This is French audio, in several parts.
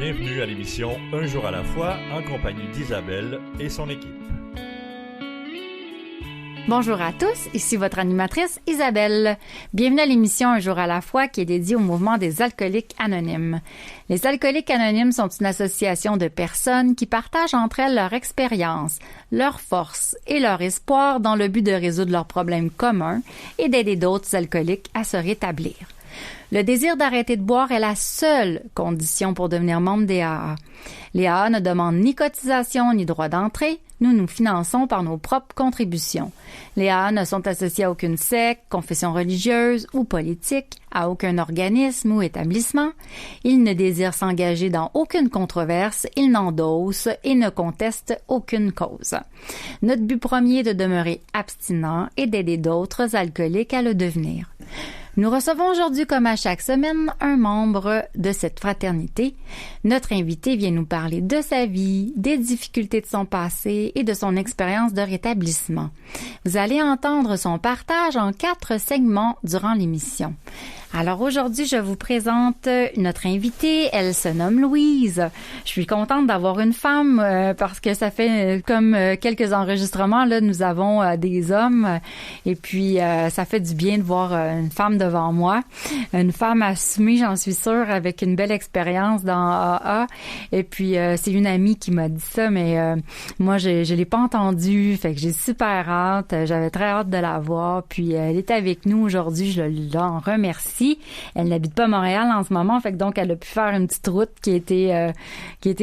Bienvenue à l'émission Un jour à la fois en compagnie d'Isabelle et son équipe. Bonjour à tous, ici votre animatrice Isabelle. Bienvenue à l'émission Un jour à la fois qui est dédiée au mouvement des alcooliques anonymes. Les alcooliques anonymes sont une association de personnes qui partagent entre elles leur expérience, leurs forces et leur espoir dans le but de résoudre leurs problèmes communs et d'aider d'autres alcooliques à se rétablir. Le désir d'arrêter de boire est la seule condition pour devenir membre des AA. Les AA ne demandent ni cotisation ni droit d'entrée. Nous nous finançons par nos propres contributions. Les AA ne sont associés à aucune secte, confession religieuse ou politique, à aucun organisme ou établissement. Ils ne désirent s'engager dans aucune controverse, ils n'endossent et ne contestent aucune cause. Notre but premier est de demeurer abstinent et d'aider d'autres alcooliques à le devenir. Nous recevons aujourd'hui, comme à chaque semaine, un membre de cette fraternité. Notre invité vient nous parler de sa vie, des difficultés de son passé et de son expérience de rétablissement. Vous allez entendre son partage en 4 segments durant l'émission. Alors aujourd'hui, je vous présente notre invitée. Elle se nomme Louise. Je suis contente d'avoir une femme parce que ça fait comme quelques enregistrements, là, nous avons des hommes et puis ça fait du bien de voir une femme devant moi. Une femme assumée, j'en suis sûre, avec une belle expérience dans AA. Et puis c'est une amie qui m'a dit ça, mais moi je l'ai pas entendu, fait que j'ai super hâte. J'avais très hâte de la voir. Puis elle est avec nous aujourd'hui, je l'en remercie. Elle n'habite pas Montréal en ce moment, fait que donc elle a pu faire une petite route qui était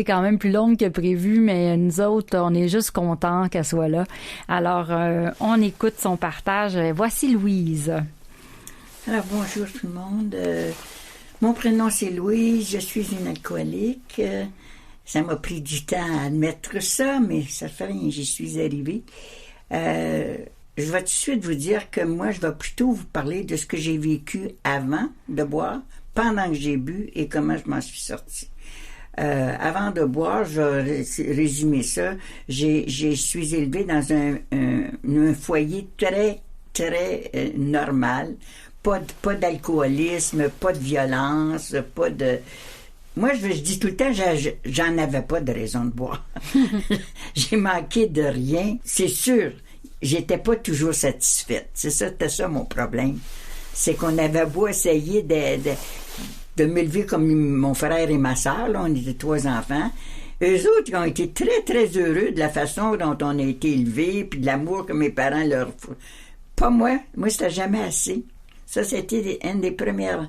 quand même plus longue que prévu, mais nous autres, on est juste contents qu'elle soit là. Alors, on écoute son partage. Voici Louise. Alors, bonjour tout le monde. Mon prénom, c'est Louise. Je suis une alcoolique. Ça m'a pris du temps à admettre ça, mais ça fait rien, j'y suis arrivée. Je vais tout de suite vous dire que moi, je vais plutôt vous parler de ce que j'ai vécu avant de boire, pendant que j'ai bu et comment je m'en suis sortie. Avant de boire, je vais résumer ça. Je suis élevée dans un foyer très, très normal. Pas d'alcoolisme, pas de violence, pas de... Moi, je dis tout le temps, j'en avais pas de raison de boire. J'ai manqué de rien, c'est sûr. J'étais pas toujours satisfaite. C'était ça mon problème. C'est qu'on avait beau essayer de m'élever comme mon frère et ma sœur, là, on était 3 enfants. Eux autres, ils ont été très, très heureux de la façon dont on a été élevés, puis de l'amour que mes parents leur... Pas moi. Moi, c'était jamais assez. Ça, c'était une des premières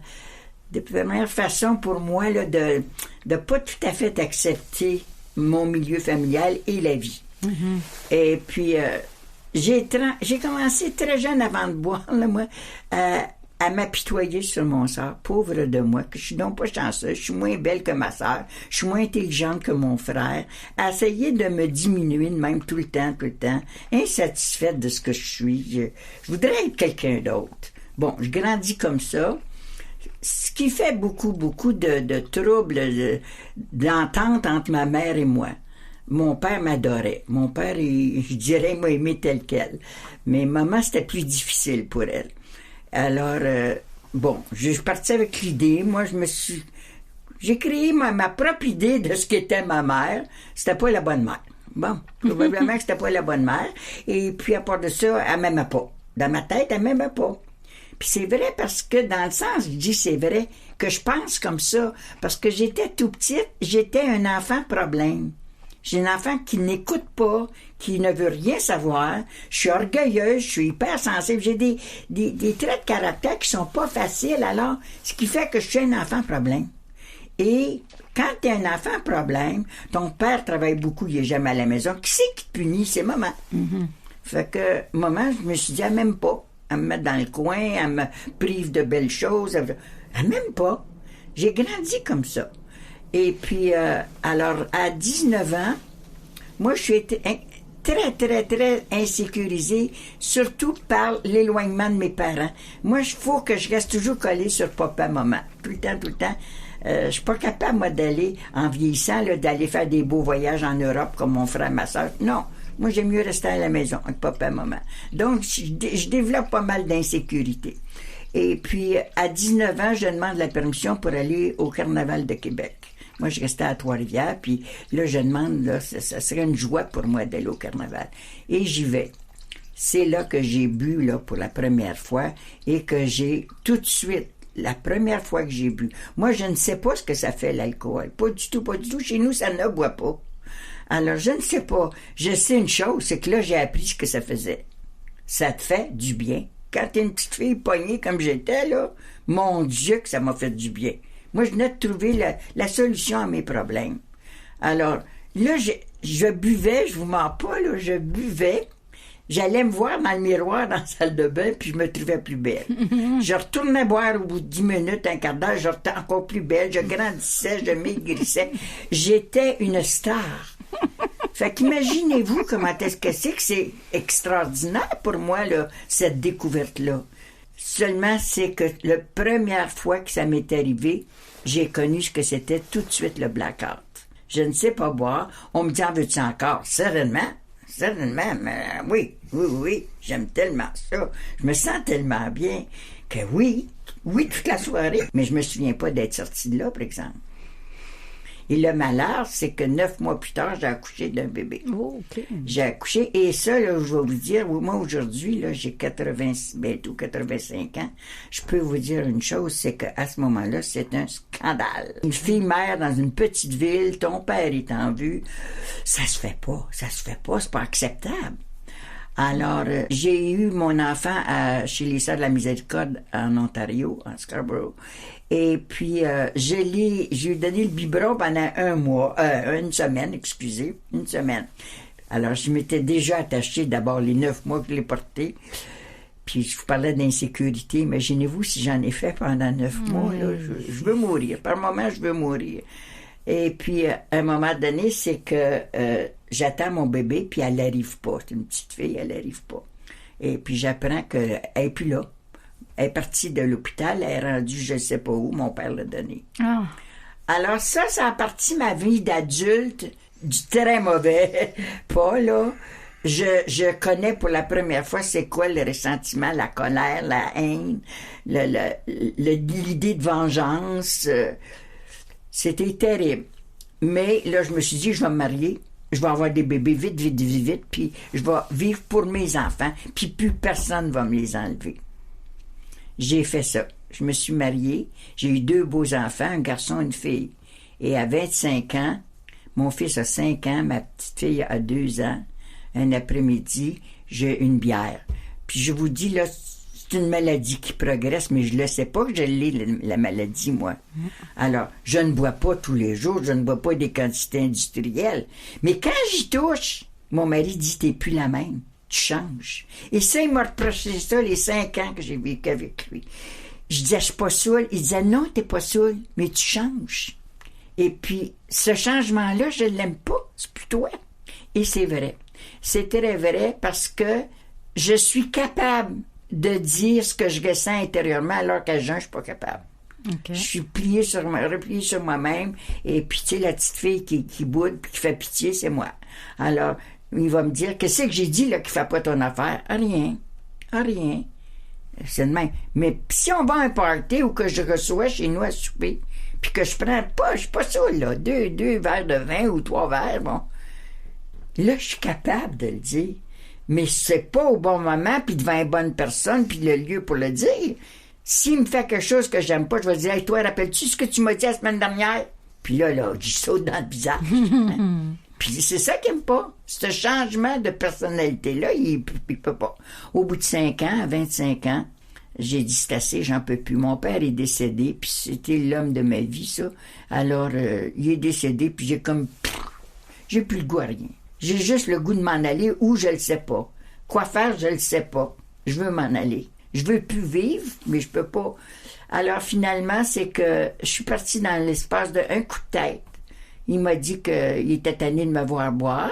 façons pour moi là, de pas tout à fait accepter mon milieu familial et la vie. Mm-hmm. Et puis... J'ai commencé très jeune avant de boire, là, moi, à m'apitoyer sur mon sort. Pauvre de moi, que je suis donc pas chanceuse, je suis moins belle que ma sœur, je suis moins intelligente que mon frère, à essayer de me diminuer de même tout le temps, insatisfaite de ce que je suis. Je voudrais être quelqu'un d'autre. Bon, je grandis comme ça. Ce qui fait beaucoup de troubles d'entente entre ma mère et moi. Mon père m'adorait. Mon père, je dirais, m'a aimé tel quel. Mais maman, c'était plus difficile pour elle. Alors, je suis partie avec l'idée. Moi, j'ai créé ma propre idée de ce qu'était ma mère. C'était pas la bonne mère. Bon, probablement que c'était pas la bonne mère. Et puis, à part de ça, elle m'aimait pas. Dans ma tête, elle m'aimait pas. Puis c'est vrai parce que, dans le sens, je dis c'est vrai, que je pense comme ça. Parce que j'étais tout petite, j'étais un enfant problème. J'ai un enfant qui n'écoute pas, qui ne veut rien savoir. Je suis orgueilleuse, je suis hypersensible. J'ai des traits de caractère qui sont pas faciles. Alors, ce qui fait que je suis un enfant problème. Et quand tu es un enfant problème, ton père travaille beaucoup, il est jamais à la maison. Qui c'est qui te punit? C'est maman. Mm-hmm. Fait que maman, je me suis dit, elle m'aime pas. Elle me met dans le coin, elle me prive de belles choses. Elle m'aime pas. J'ai grandi comme ça. Et puis, alors, à 19 ans, moi, je suis très, très, très insécurisée, surtout par l'éloignement de mes parents. Moi, il faut que je reste toujours collée sur papa, maman. Tout le temps. Je suis pas capable, moi, d'aller, en vieillissant, là, d'aller faire des beaux voyages en Europe comme mon frère et ma soeur. Non. Moi, j'aime mieux rester à la maison avec papa et maman. Donc, je développe pas mal d'insécurité. Et puis, à 19 ans, je demande la permission pour aller au Carnaval de Québec. Moi, je restais à Trois-Rivières, puis là, je demande, là, ça serait une joie pour moi d'aller au carnaval. Et j'y vais. C'est là que j'ai bu, là, pour la première fois, et que j'ai tout de suite, la première fois que j'ai bu. Moi, je ne sais pas ce que ça fait, l'alcool. Pas du tout, pas du tout. Chez nous, ça ne boit pas. Alors, je ne sais pas. Je sais une chose, c'est que là, j'ai appris ce que ça faisait. Ça te fait du bien. Quand t'es une petite fille poignée comme j'étais, là, mon Dieu que ça m'a fait du bien. Moi, je venais de trouver la solution à mes problèmes. Alors, là, je buvais, je vous mens pas, là, je buvais. J'allais me voir dans le miroir dans la salle de bain, puis je me trouvais plus belle. Je retournais boire au bout de 10 minutes, un quart d'heure, je retenais encore plus belle, je grandissais, je maigrissais. J'étais une star. Fait qu'imaginez-vous comment est-ce que c'est extraordinaire pour moi, là, cette découverte-là. Seulement, c'est que la première fois que ça m'est arrivé, j'ai connu ce que c'était tout de suite le blackout. Je ne sais pas boire. On me dit, en veux-tu encore? Certainement, mais oui, j'aime tellement ça. Je me sens tellement bien que oui, toute la soirée. Mais je me souviens pas d'être sortie de là, par exemple. Et le malheur, c'est que 9 mois plus tard, j'ai accouché d'un bébé. Oh, OK. J'ai accouché, et ça, là, je vais vous dire, moi, aujourd'hui, là, j'ai bientôt 85 ans. Je peux vous dire une chose, c'est qu'à ce moment-là, c'est un scandale. Une fille mère dans une petite ville, ton père est en vue, ça se fait pas, c'est pas acceptable. Alors, j'ai eu mon enfant chez les Sœurs de la Miséricorde en Ontario, en Scarborough. Et puis, j'ai lui donné le biberon pendant une semaine. Alors, je m'étais déjà attachée d'abord les 9 mois que je l'ai porté. Puis, je vous parlais d'insécurité. Imaginez-vous si j'en ai fait pendant 9 mois. Là, je veux mourir. Par moment, je veux mourir. Et puis, à un moment donné, c'est que j'attends mon bébé, puis elle n'arrive pas. C'est une petite fille, elle n'arrive pas. Et puis, j'apprends qu'elle n'est plus là. Elle est partie de l'hôpital, elle est rendue je ne sais pas où, mon père l'a donnée. Oh. Alors ça a parti ma vie d'adulte du très mauvais pas, là. Je connais pour la première fois c'est quoi le ressentiment, la colère, la haine, l'idée de vengeance. C'était terrible. Mais là, je me suis dit, je vais me marier, je vais avoir des bébés vite, puis je vais vivre pour mes enfants, puis plus personne ne va me les enlever. J'ai fait ça. Je me suis mariée. J'ai eu 2 beaux enfants, un garçon et une fille. Et à 25 ans, mon fils a 5 ans, ma petite fille a 2 ans. Un après-midi, j'ai une bière. Puis je vous dis, là, c'est une maladie qui progresse, mais je ne le sais pas que je l'ai, la maladie, moi. Alors, je ne bois pas tous les jours, je ne bois pas des quantités industrielles. Mais quand j'y touche, mon mari dit, t'es plus la même. Tu changes. Et ça, il m'a reproché ça les 5 ans que j'ai vécu avec lui. Je disais, je suis pas saoul. Il disait, non, t'es pas saoul, mais tu changes. Et puis, ce changement-là, je l'aime pas. C'est plus toi. Et c'est vrai. C'est très vrai parce que je suis capable de dire ce que je ressens intérieurement alors qu'à jeun, je suis pas capable. Okay. Je suis repliée sur moi-même. Et puis, tu sais, la petite fille qui boude puis qui fait pitié, c'est moi. Alors, il va me dire, qu'est-ce que j'ai dit là qui fait pas ton affaire? Rien. C'est de même. Mais si on va à un party ou que je reçois chez nous à souper, puis que je suis pas saoul, là, 2 verres de vin ou 3 verres, bon. Là, je suis capable de le dire. Mais c'est pas au bon moment, puis devant une bonne personne, puis le lieu pour le dire. S'il me fait quelque chose que j'aime pas, je vais dire, hey, toi, rappelles-tu ce que tu m'as dit la semaine dernière? Puis là, je saute dans le visage. Hein? Puis c'est ça qu'il n'aime pas. Ce changement de personnalité-là, il peut pas. Au bout de 5 ans, à 25 ans, j'ai dit, c'est assez, j'en peux plus. Mon père est décédé, puis c'était l'homme de ma vie, ça. Alors, il est décédé, puis j'ai plus le goût à rien. J'ai juste le goût de m'en aller où je le sais pas. Quoi faire, je le sais pas. Je veux m'en aller. Je veux plus vivre, mais je peux pas. Alors, finalement, c'est que je suis partie dans l'espace d'un coup de tête. Il m'a dit qu'il était tanné de me voir boire.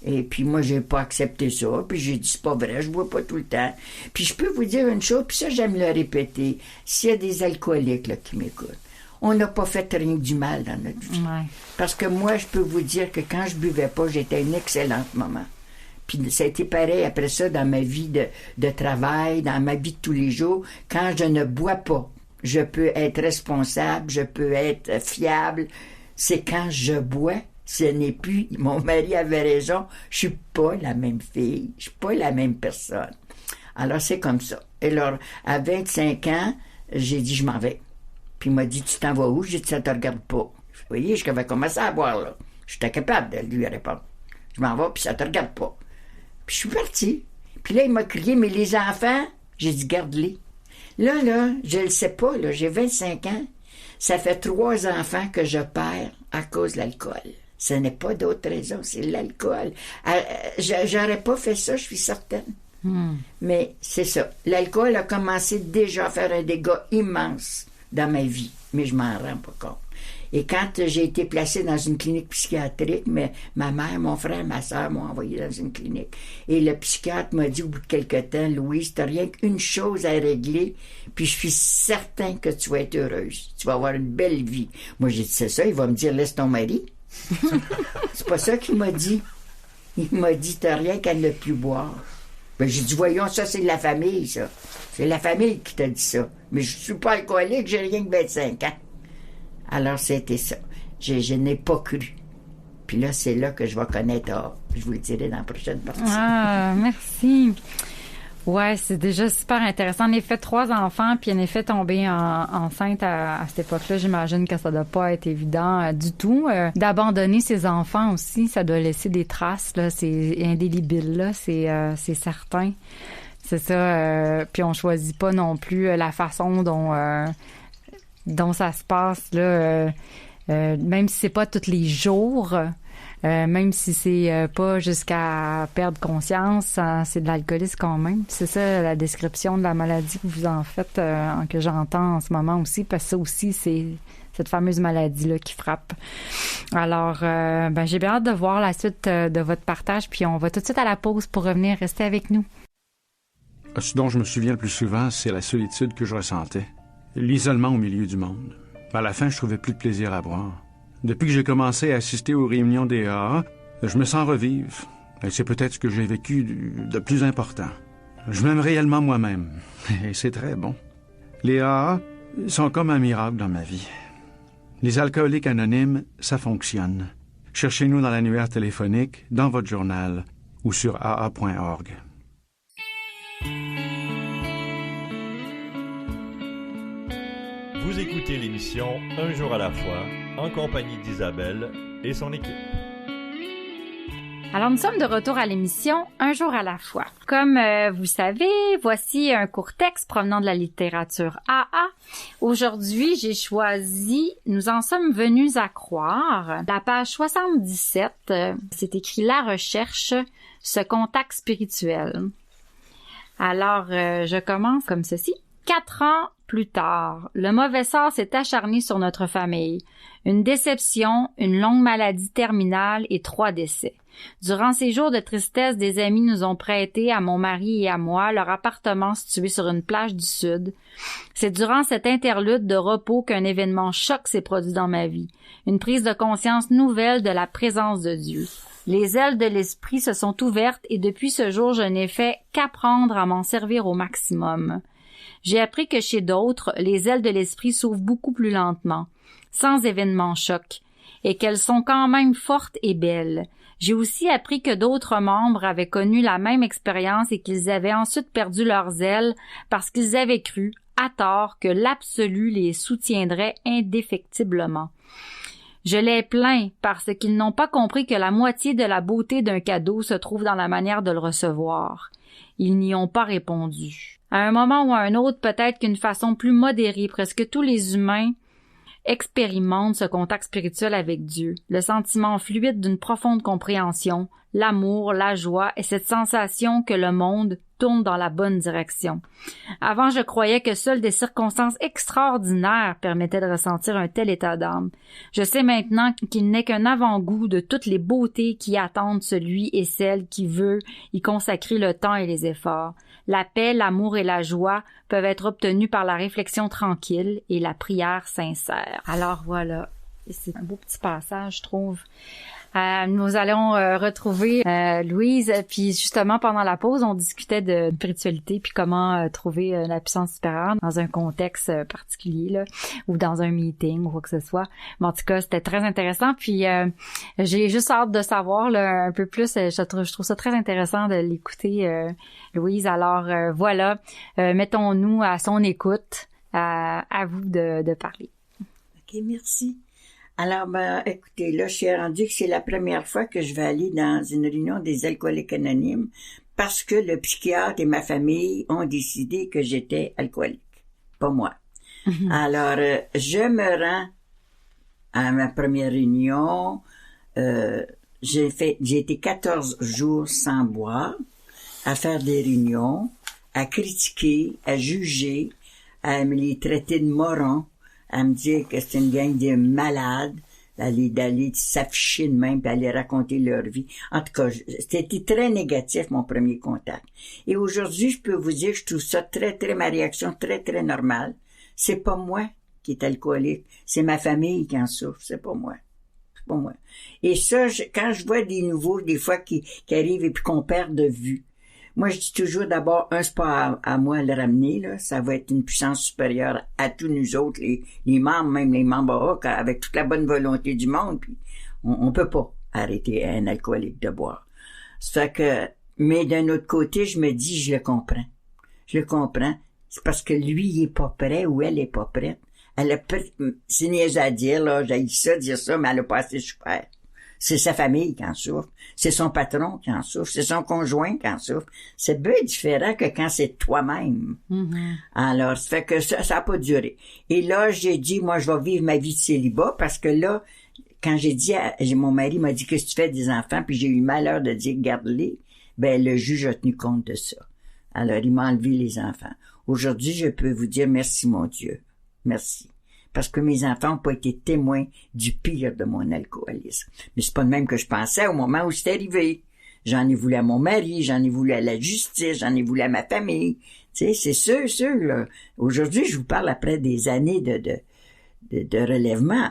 Et puis moi, j'ai pas accepté ça. Puis j'ai dit, c'est pas vrai, je bois pas tout le temps. Puis je peux vous dire une chose, puis ça, j'aime le répéter. S'il y a des alcooliques là, qui m'écoutent, on n'a pas fait rien du mal dans notre vie. Ouais. Parce que moi, je peux vous dire que quand je buvais pas, j'étais une excellente maman. Puis ça a été pareil après ça dans ma vie de travail, dans ma vie de tous les jours. Quand je ne bois pas, je peux être responsable, je peux être fiable. C'est quand je bois, ce n'est plus... Mon mari avait raison, je suis pas la même fille, je suis pas la même personne. Alors, c'est comme ça. Et alors, à 25 ans, j'ai dit, je m'en vais. Puis il m'a dit, tu t'en vas où? J'ai dit, ça te regarde pas. Vous voyez, je vais commencer à boire, là. J'étais capable de lui répondre. Je m'en vais, puis ça te regarde pas. Puis je suis parti. Puis là, il m'a crié, mais les enfants, j'ai dit, garde-les. Là, je le sais pas, là, j'ai 25 ans. Ça fait 3 enfants que je perds à cause de l'alcool. Ce n'est pas d'autre raison, c'est l'alcool. J'aurais pas fait ça, je suis certaine. Mais c'est ça. L'alcool a commencé déjà à faire un dégât immense dans ma vie, mais je m'en rends pas compte. Et quand j'ai été placée dans une clinique psychiatrique, mais ma mère, mon frère, ma soeur m'ont envoyé dans une clinique. Et le psychiatre m'a dit au bout de quelque temps, Louise, t'as rien qu'une chose à régler, puis je suis certain que tu vas être heureuse. Tu vas avoir une belle vie. Moi, j'ai dit, c'est ça, il va me dire, laisse ton mari. C'est pas ça qu'il m'a dit. Il m'a dit, t'as rien qu'à ne plus boire. Ben, j'ai dit, voyons, ça, c'est de la famille, ça. C'est la famille qui t'a dit ça. Mais je suis pas alcoolique, j'ai rien que 25 ans. Alors, c'était ça. Je n'ai pas cru. Puis là, c'est là que je vais connaître. Je vous le dirai dans la prochaine partie. Ah, merci. Ouais, c'est déjà super intéressant. En effet, 3 enfants, puis en effet, tomber enceinte à cette époque-là, j'imagine que ça doit pas être évident du tout. D'abandonner ses enfants aussi, ça doit laisser des traces, là. C'est indélébile, là. C'est certain. C'est ça. Puis on choisit pas non plus la façon dont ça se passe, là. Même si c'est pas tous les jours. Même si c'est pas jusqu'à perdre conscience, c'est de l'alcoolisme quand même. C'est ça la description de la maladie que vous en faites, que j'entends en ce moment aussi, parce que ça aussi, c'est cette fameuse maladie-là qui frappe. Alors, j'ai bien hâte de voir la suite de votre partage, puis on va tout de suite à la pause pour revenir. Restez avec nous. Ce dont je me souviens le plus souvent, c'est la solitude que je ressentais. L'isolement au milieu du monde. À la fin, je trouvais plus de plaisir à boire. Depuis que j'ai commencé à assister aux réunions des AA, je me sens revivre. Et c'est peut-être ce que j'ai vécu de plus important. Je m'aime réellement moi-même. Et c'est très bon. Les AA sont comme un miracle dans ma vie. Les alcooliques anonymes, ça fonctionne. Cherchez-nous dans l'annuaire téléphonique, dans votre journal ou sur aa.org. Vous écoutez l'émission Un jour à la fois, en compagnie d'Isabelle et son équipe. Alors, nous sommes de retour à l'émission Un jour à la fois. Comme vous savez, voici un court texte provenant de la littérature AA. Aujourd'hui, j'ai choisi « Nous en sommes venus à croire ». La page 77, c'est écrit « La recherche, ce contact spirituel ». Alors, je commence comme ceci. 4 ans plus tard, le mauvais sort s'est acharné sur notre famille. Une déception, une longue maladie terminale et 3 décès. Durant ces jours de tristesse, des amis nous ont prêté, à mon mari et à moi, leur appartement situé sur une plage du Sud. C'est durant cette interlude de repos qu'un événement choc s'est produit dans ma vie. Une prise de conscience nouvelle de la présence de Dieu. Les ailes de l'esprit se sont ouvertes et depuis ce jour, je n'ai fait qu'apprendre à m'en servir au maximum. J'ai appris que chez d'autres, les ailes de l'esprit s'ouvrent beaucoup plus lentement, sans événement choc, et qu'elles sont quand même fortes et belles. J'ai aussi appris que d'autres membres avaient connu la même expérience et qu'ils avaient ensuite perdu leurs ailes parce qu'ils avaient cru, à tort, que l'absolu les soutiendrait indéfectiblement. Je les plains parce qu'ils n'ont pas compris que la moitié de la beauté d'un cadeau se trouve dans la manière de le recevoir. Ils n'y ont pas répondu. À un moment ou à un autre, peut-être qu'une façon plus modérée, presque tous les humains expérimentent ce contact spirituel avec Dieu, le sentiment fluide d'une profonde compréhension, l'amour, la joie et cette sensation que le monde tourne dans la bonne direction. Avant, je croyais que seules des circonstances extraordinaires permettaient de ressentir un tel état d'âme. Je sais maintenant qu'il n'est qu'un avant-goût de toutes les beautés qui attendent celui et celle qui veut y consacrer le temps et les efforts. La paix, l'amour et la joie peuvent être obtenus par la réflexion tranquille et la prière sincère. Alors voilà, c'est un beau petit passage, je trouve. Nous allons retrouver Louise, puis justement pendant la pause, on discutait de spiritualité puis comment trouver la puissance supérieure dans un contexte particulier là, ou dans un meeting ou quoi que ce soit. Mais en tout cas, c'était très intéressant. Puis j'ai juste hâte de savoir là, un peu plus. Je trouve ça très intéressant de l'écouter, Louise. Alors voilà, mettons-nous à son écoute. À vous de parler. OK, merci. Alors, écoutez, là, je suis rendue que c'est la première fois que je vais aller dans une réunion des alcooliques anonymes parce que le psychiatre et ma famille ont décidé que j'étais alcoolique. Pas moi. Mm-hmm. Alors, je me rends à ma première réunion. J'ai été 14 jours sans boire, à faire des réunions, à critiquer, à juger, à me les traiter de morons, à me dire que c'est une gang de malades, d'aller s'afficher de même, puis aller raconter leur vie. En tout cas, c'était très négatif, mon premier contact. Et aujourd'hui, je peux vous dire que je trouve ça ma réaction très, très normale. C'est pas moi qui est alcoolique, c'est ma famille qui en souffre, c'est pas moi. C'est pas moi. Et ça, quand je vois des nouveaux, des fois, qui arrivent et puis qu'on perd de vue, moi, je dis toujours d'abord, c'est pas à moi de le ramener, là. Ça va être une puissance supérieure à tous nous autres, les membres, même les membres avec toute la bonne volonté du monde, puis on peut pas arrêter un alcoolique de boire. Ça fait que, mais d'un autre côté, je me dis, je le comprends. Je le comprends. C'est parce que lui, il est pas prêt ou elle est pas prête. C'est niaiseux à dire, là, j'ai ça, dire ça, mais elle a pas assez souffert. C'est sa famille qui en souffre. C'est son patron qui en souffre. C'est son conjoint qui en souffre. C'est bien différent que quand c'est toi-même. Mm-hmm. Alors, ça fait que ça a pas duré. Et là, j'ai dit, moi, je vais vivre ma vie de célibat parce que là, quand j'ai dit, mon mari m'a dit, qu'est-ce que tu fais des enfants? Puis j'ai eu le malheur de dire, garde-les. Ben, le juge a tenu compte de ça. Alors, il m'a enlevé les enfants. Aujourd'hui, je peux vous dire merci, mon Dieu. Merci. Parce que mes enfants n'ont pas été témoins du pire de mon alcoolisme. Mais c'est pas le même que je pensais au moment où c'est arrivé. J'en ai voulu à mon mari, j'en ai voulu à la justice, j'en ai voulu à ma famille. Tu sais, c'est sûr, là. Aujourd'hui, je vous parle après des années de relèvement.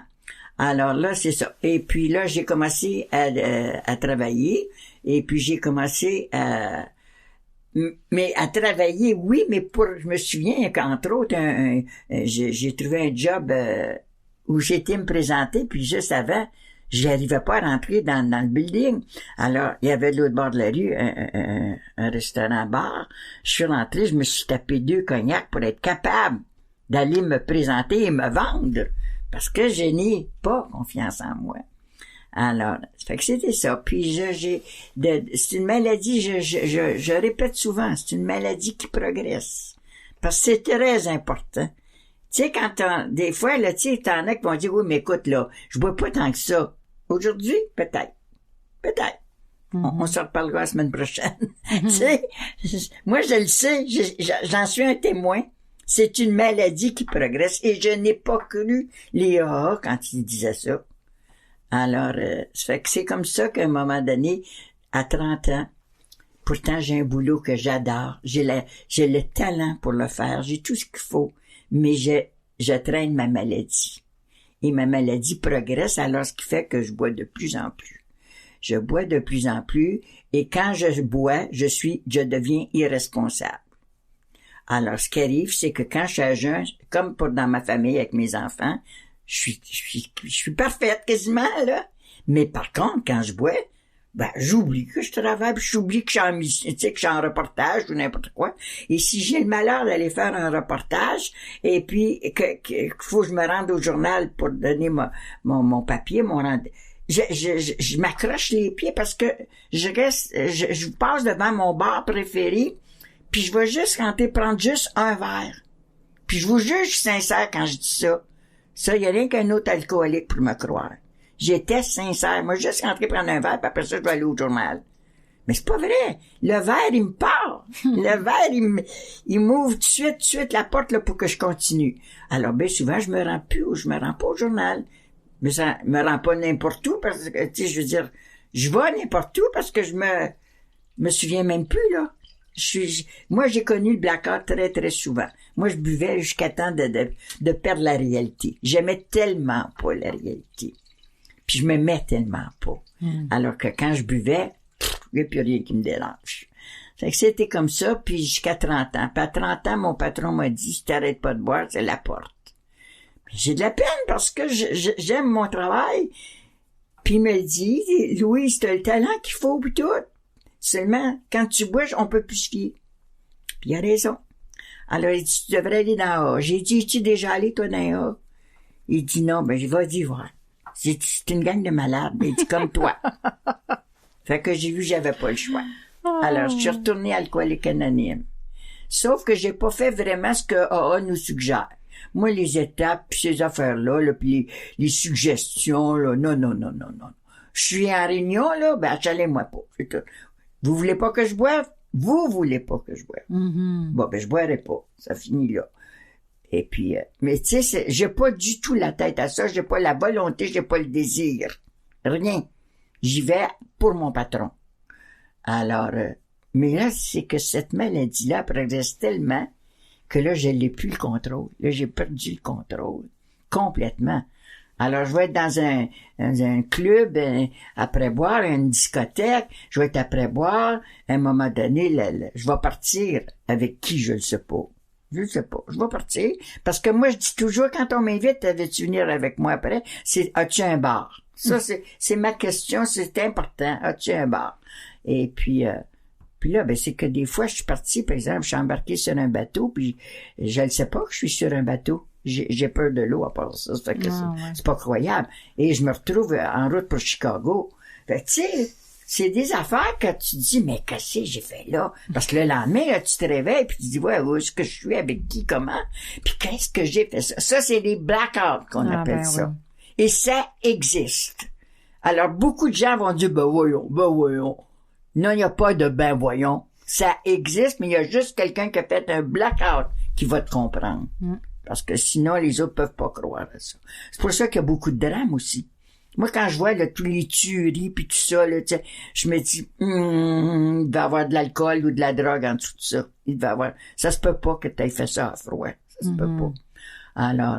Alors là, c'est ça. Et puis là, j'ai commencé à travailler. Et puis j'ai commencé à travailler, oui, mais je me souviens qu'entre autres, j'ai trouvé un job où j'étais me présenter, puis juste avant, j'arrivais pas à rentrer dans le building. Alors, il y avait de l'autre bord de la rue un restaurant-bar. Je suis rentré, je me suis tapé 2 cognacs pour être capable d'aller me présenter et me vendre, parce que je n'ai pas confiance en moi. Alors, ça fait que c'était ça. Puis c'est une maladie, je répète souvent, c'est une maladie qui progresse. Parce que c'est très important. Tu sais, des fois, là, tu sais, t'en as qui vont dire, oui, mais écoute, là, je bois pas tant que ça. Aujourd'hui, peut-être. Mm-hmm. On se reparlera la semaine prochaine. Mm-hmm. Tu sais, moi, je le sais, j'en suis un témoin. C'est une maladie qui progresse et je n'ai pas cru les AA quand ils disaient ça. Alors, ça fait que c'est comme ça qu'à un moment donné, à 30 ans, pourtant j'ai un boulot que j'adore, j'ai le talent pour le faire, j'ai tout ce qu'il faut, mais je traîne ma maladie. Et ma maladie progresse, alors ce qui fait que je bois de plus en plus. Je bois de plus en plus, et quand je bois, je deviens irresponsable. Alors, ce qui arrive, c'est que quand je suis à jeun, comme dans ma famille avec mes enfants, je suis parfaite quasiment, là. Mais par contre, quand je bois, j'oublie que je travaille, puis j'oublie que je suis en reportage ou n'importe quoi. Et si j'ai le malheur d'aller faire un reportage, et puis qu'il faut que je me rende au journal pour donner mon papier, je m'accroche les pieds parce que je passe devant mon bar préféré, puis je vais juste rentrer prendre juste un verre. Puis je vous jure, je suis sincère quand je dis ça. Ça, il n'y a rien qu'un autre alcoolique pour me croire. J'étais sincère. Moi, juste rentrer prendre un verre, puis après ça, je vais aller au journal. Mais c'est pas vrai. Le verre, il me part. Le verre, il m'ouvre tout de suite la porte, là, pour que je continue. Alors, bien souvent, je me rends pas au journal. Mais ça me rend pas n'importe où, parce que, tu sais, je veux dire, je vais n'importe où parce que je me souviens même plus, là. Moi, j'ai connu le blackout très, très souvent. Moi, je buvais jusqu'à temps de perdre la réalité. J'aimais tellement pas la réalité. Puis je me mets tellement pas. Alors que quand je buvais, il n'y a plus rien qui me dérange. Fait que c'était comme ça, puis jusqu'à 30 ans. Puis à 30 ans, mon patron m'a dit, si t'arrêtes pas de boire, c'est la porte. Puis j'ai de la peine parce que j'aime mon travail. Puis il me dit, Louise, t'as le talent qu'il faut pour tout. Seulement, quand tu bois, on peut plus se fier. Puis il a raison. Alors, il dit, tu devrais aller dans A. J'ai dit, es-tu déjà allé, toi, dans A? Il dit, non, ben, vas-y voir. C'est une gang de malades. Il dit, comme toi. Fait que j'ai vu, j'avais pas le choix. Alors, je suis retournée alcoolique anonyme. Sauf que j'ai pas fait vraiment ce que AA nous suggère. Moi, les étapes, puis ces affaires-là, là, puis les suggestions, là, non. Je suis en réunion, là, ben, achalez-moi pas. C'est tout. Vous voulez pas que je boive? Vous voulez pas que je boive. Bon, ben, je boirai pas. Ça finit là. Et puis, mais tu sais, j'ai pas du tout la tête à ça. J'ai pas la volonté, j'ai pas le désir. Rien. J'y vais pour mon patron. Alors, mais là, c'est que cette maladie-là progresse tellement que là, je n'ai plus le contrôle. Là, j'ai perdu le contrôle. Complètement. Alors, je vais être dans un club, après boire, une discothèque, je vais être après boire, à un moment donné, je vais partir avec qui, je le sais pas. Je le sais pas. Je vais partir. Parce que moi, je dis toujours, quand on m'invite, veux-tu venir avec moi après? C'est, as-tu un bar? Ça, c'est ma question, c'est important. As-tu un bar? Et puis là, ben, c'est que des fois, je suis partie, par exemple, je suis embarqué sur un bateau, puis je ne sais pas que je suis sur un bateau. J'ai peur de l'eau à part ça. Ça fait que c'est pas croyable. Et je me retrouve en route pour Chicago. Fait que, tu sais, c'est des affaires que tu dis, mais qu'est-ce que j'ai fait là? Parce que le lendemain, là, tu te réveilles, puis tu dis, ouais, où est-ce que je suis, avec qui, comment? Puis qu'est-ce que j'ai fait ça? Ça, c'est des blackouts qu'on appelle ça. Oui. Et ça existe. Alors, beaucoup de gens vont dire, ben voyons. Non, il n'y a pas de ben voyons. Ça existe, mais il y a juste quelqu'un qui a fait un blackout qui va te comprendre. Parce que sinon, les autres peuvent pas croire à ça. C'est pour ça qu'il y a beaucoup de drames aussi. Moi, quand je vois là, tous les tueries puis tout ça, là, je me dis, il va y avoir de l'alcool ou de la drogue en dessous de ça. Il va y avoir. Ça se peut pas que tu aies fait ça à froid. Ça se peut pas. Alors,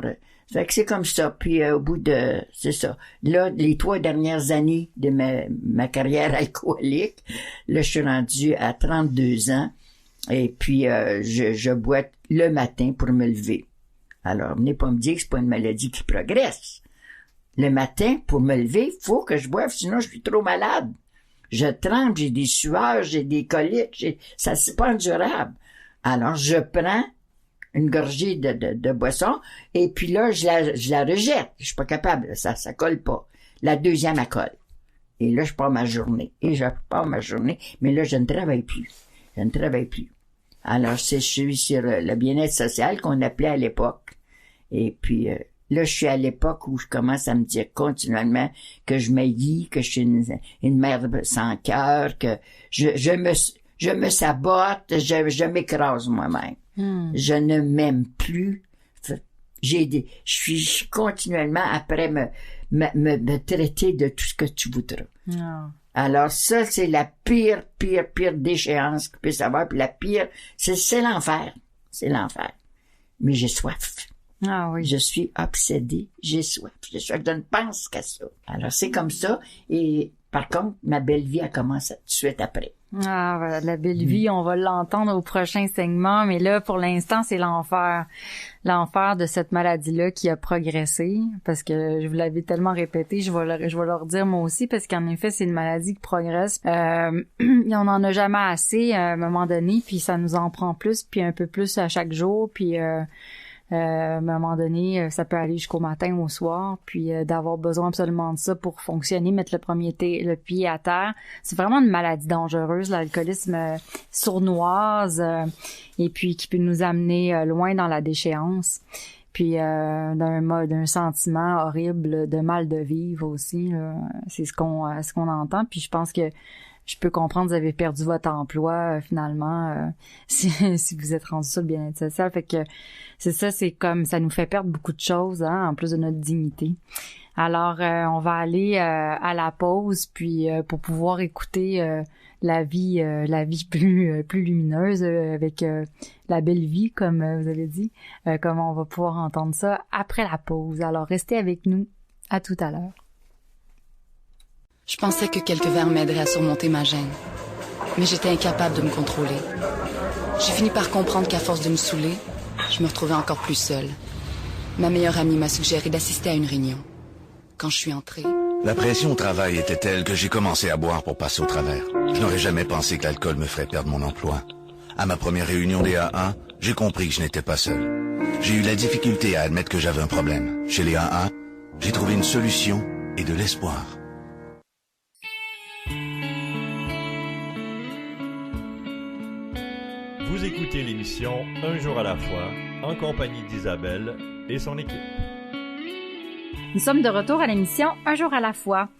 fait que c'est comme ça. Puis au bout de, c'est ça. Là, les 3 dernières années de ma carrière alcoolique, là, je suis rendue à 32 ans. Et puis je bois le matin pour me lever. Alors, venez pas me dire que c'est pas une maladie qui progresse. Le matin, pour me lever, faut que je boive, sinon je suis trop malade. Je tremble, j'ai des sueurs, j'ai des coliques, ça c'est pas endurable. Alors, je prends une gorgée de boisson, et puis là, je la rejette. Je suis pas capable, ça colle pas. La deuxième, elle colle. Et là, je pars ma journée. Mais là, je ne travaille plus. Alors, je suis sur le bien-être social qu'on appelait à l'époque. Et puis, là, je suis à l'époque où je commence à me dire continuellement que je m'haïs, que je suis une mère sans cœur, que je me sabote, je m'écrase moi-même. Je ne m'aime plus. Je suis continuellement après me traiter de tout ce que tu voudras. Alors ça, c'est la pire déchéance qu'il puisse avoir. Puis la pire, c'est l'enfer. C'est l'enfer. Mais j'ai soif. Ah oui. Je suis obsédée. J'ai soif. Je ne pense qu'à ça. Alors c'est comme ça. Et par contre, ma belle vie a commencé tout de suite après. Ah, voilà, la belle vie, on va l'entendre au prochain segment, mais là, pour l'instant, c'est l'enfer. L'enfer de cette maladie-là qui a progressé, parce que je vous l'avais tellement répété, je vais leur dire moi aussi, parce qu'en effet, c'est une maladie qui progresse. On en a jamais assez à un moment donné, puis ça nous en prend plus, puis un peu plus à chaque jour, puis à un moment donné, ça peut aller jusqu'au matin ou au soir, puis d'avoir besoin absolument de ça pour fonctionner, mettre le pied à terre. C'est vraiment une maladie dangereuse, l'alcoolisme sournoise, et puis qui peut nous amener loin dans la déchéance. Puis d'un sentiment horrible de mal de vivre aussi, là. C'est ce qu'on entend. Puis je pense que je peux comprendre, vous avez perdu votre emploi finalement si vous êtes rendu sur le bien-être social. Fait que c'est ça, c'est comme ça nous fait perdre beaucoup de choses, hein, en plus de notre dignité. Alors on va aller à la pause, puis pour pouvoir écouter la vie plus lumineuse avec la belle vie, comme vous avez dit, comment on va pouvoir entendre ça après la pause. Alors restez avec nous, à tout à l'heure. Je pensais que quelques verres m'aideraient à surmonter ma gêne. Mais j'étais incapable de me contrôler. J'ai fini par comprendre qu'à force de me saouler, je me retrouvais encore plus seule. Ma meilleure amie m'a suggéré d'assister à une réunion. Quand je suis entrée... La pression au travail était telle que j'ai commencé à boire pour passer au travers. Je n'aurais jamais pensé que l'alcool me ferait perdre mon emploi. À ma première réunion des AA, j'ai compris que je n'étais pas seul. J'ai eu la difficulté à admettre que j'avais un problème. Chez les AA, j'ai trouvé une solution et de l'espoir. Vous écoutez l'émission Un jour à la fois, en compagnie d'Isabelle et son équipe. Nous sommes de retour à l'émission Un jour à la fois.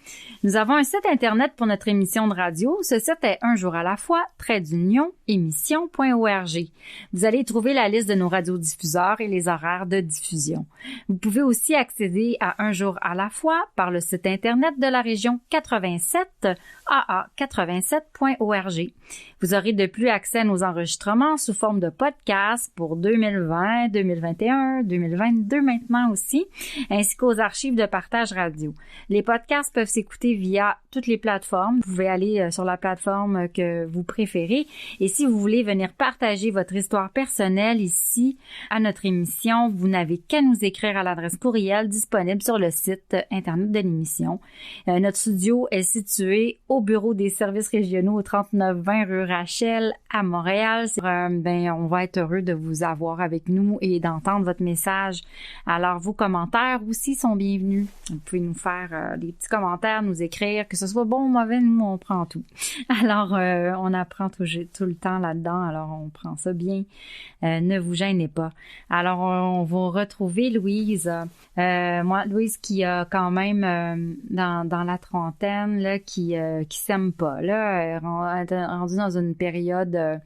Nous avons un site internet pour notre émission de radio. Ce site est unjouràlafoi-émission.org. Vous allez y trouver la liste de nos radiodiffuseurs et les horaires de diffusion. Vous pouvez aussi accéder à Un jour à la fois par le site internet de la région 87, aa87.org. Vous aurez de plus accès à nos enregistrements sous forme de podcast pour 2020, 2021, 2022 maintenant aussi, ainsi qu'aux archives de partage radio. Les podcasts peuvent s'écouter via toutes les plateformes. Vous pouvez aller sur la plateforme que vous préférez. Et si vous voulez venir partager votre histoire personnelle ici à notre émission, vous n'avez qu'à nous écrire à l'adresse courriel disponible sur le site internet de l'émission. Notre studio est situé au bureau des services régionaux au 3920 rue Rachel à Montréal. On va être heureux de vous avoir avec nous et d'entendre votre message. Alors, vos commentaires aussi sont bienvenus. Vous pouvez nous faire des petits commentaires, nous écrire, que ce soit bon ou mauvais, nous, on prend tout. Alors, on apprend tout le temps là-dedans, alors on prend ça bien. Ne vous gênez pas. Alors, on va retrouver Louise. Louise qui a quand même, dans la trentaine, là, qui s'aime pas, là, rendue dans une période,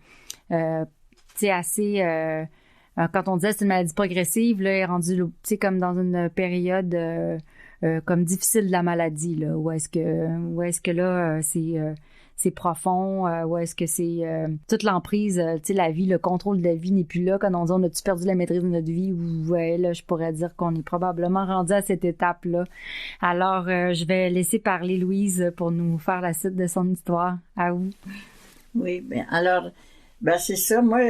assez... quand on disait c'est une maladie progressive, là, elle est rendue, tu sais, comme dans une période comme difficile de la maladie, là, où est-ce que là, c'est profond, où est-ce que c'est toute l'emprise, tu sais, la vie, le contrôle de la vie n'est plus là. Quand on dit on a-tu perdu la maîtrise de notre vie, ouais, là, je pourrais dire qu'on est probablement rendu à cette étape-là. Alors, je vais laisser parler Louise pour nous faire la suite de son histoire. À vous. Oui, alors, c'est ça. Moi,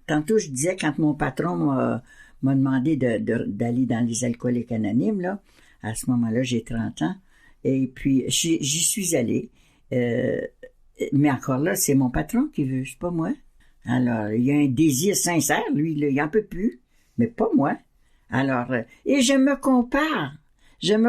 tantôt, je disais, quand mon patron m'a demandé d'aller dans les alcooliques anonymes, là, à ce moment-là, j'ai 30 ans, et puis j'y suis allée. Mais encore là, c'est mon patron qui veut, c'est pas moi. Alors, il y a un désir sincère, lui, là, il en peut plus, mais pas moi. Alors, et je me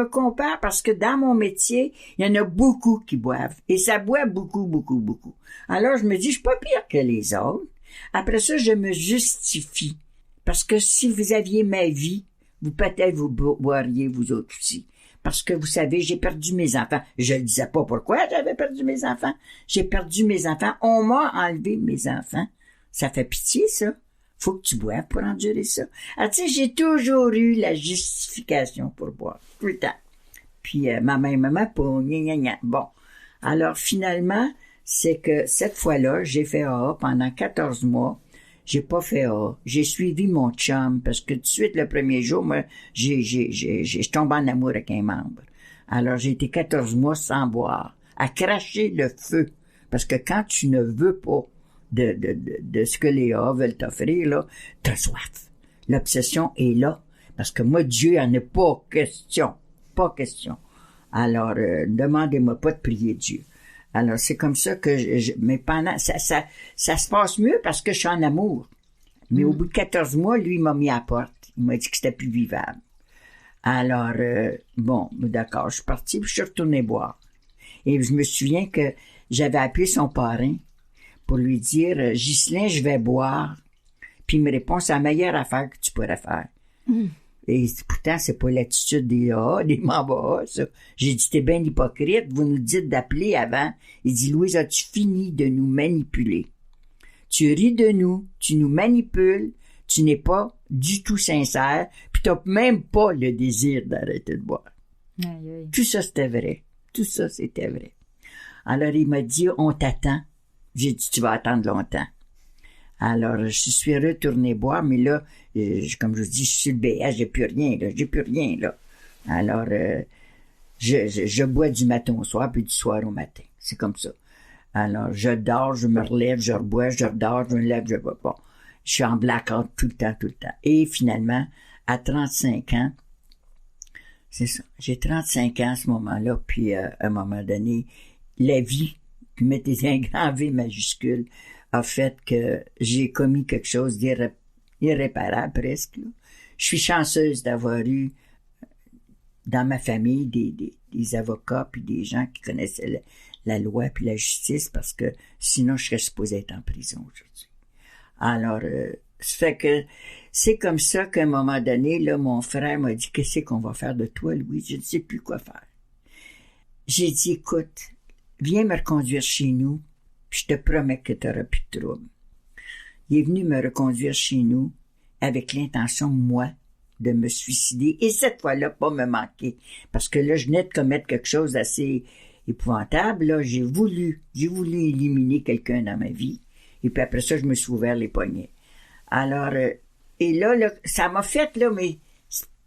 compare parce que dans mon métier, il y en a beaucoup qui boivent, et ça boit beaucoup, beaucoup, beaucoup. Alors, je me dis, je suis pas pire que les autres. Après ça, je me justifie. Parce que si vous aviez ma vie, peut-être vous boiriez vous autres aussi. Parce que vous savez, j'ai perdu mes enfants. Je ne disais pas pourquoi j'avais perdu mes enfants. J'ai perdu mes enfants. On m'a enlevé mes enfants. Ça fait pitié, ça. Faut que tu boives pour endurer ça. Alors, tu sais, j'ai toujours eu la justification pour boire. Tout le temps. Puis, ma maman, pour gna. Bon. Alors, finalement, c'est que cette fois-là, j'ai fait AA pendant 14 mois. J'ai pas fait AA. J'ai suivi mon chum parce que tout de suite, le premier jour, moi, je tombe en amour avec un membre. Alors, j'ai été 14 mois sans boire, à cracher le feu. Parce que quand tu ne veux pas de ce que les AA veulent t'offrir, là, t'as soif. L'obsession est là. Parce que moi, Dieu en a pas question. Pas question. Alors, demandez-moi pas de prier Dieu. Alors, c'est comme ça que mais pendant, ça se passe mieux parce que je suis en amour. Mais au bout de 14 mois, lui, il m'a mis à la porte. Il m'a dit que c'était plus vivable. Alors, d'accord, je suis partie puis je suis retournée boire. Et je me souviens que j'avais appelé son parrain pour lui dire, Ghislain, je vais boire. Puis il me répond, c'est la meilleure affaire que tu pourrais faire. Et pourtant, c'est pas l'attitude des AA, des membres AA, ça. J'ai dit, t'es bien hypocrite, vous nous dites d'appeler avant. Il dit, Louise, as-tu fini de nous manipuler? Tu ris de nous, tu nous manipules, tu n'es pas du tout sincère, puis t'as même pas le désir d'arrêter de boire. Aïe, aïe. Tout ça, c'était vrai. Tout ça, c'était vrai. Alors, il m'a dit, on t'attend. J'ai dit, tu vas attendre longtemps. Alors, je suis retournée boire, mais là, comme je vous dis, je suis sur le BS, j'ai plus rien, là. Alors, Je bois du matin au soir, puis du soir au matin. C'est comme ça. Alors, je dors, je me relève, je rebois, je redors, je me lève, je bois. Bon, je suis en blackout tout le temps. Et finalement, à 35 ans, c'est ça. J'ai 35 ans à ce moment-là, puis à un moment donné, la vie, puis mettez un grand V majuscule, a fait que j'ai commis quelque chose d'irréparable presque. Là. Je suis chanceuse d'avoir eu dans ma famille des avocats puis des gens qui connaissaient la loi puis la justice, parce que sinon je serais supposée être en prison aujourd'hui. Alors, ça fait que c'est comme ça qu'à un moment donné, là, mon frère m'a dit, qu'est-ce qu'on va faire de toi, Louis? Je ne sais plus quoi faire. J'ai dit, écoute, viens me reconduire chez nous, puis je te promets que tu n'auras plus de trouble. Il est venu me reconduire chez nous avec l'intention, moi, de me suicider, et cette fois-là, pas me manquer. Parce que là, je venais de commettre quelque chose d'assez épouvantable, là. J'ai voulu éliminer quelqu'un dans ma vie, et puis après ça, je me suis ouvert les poignets. Alors, et là, ça m'a fait, là, mais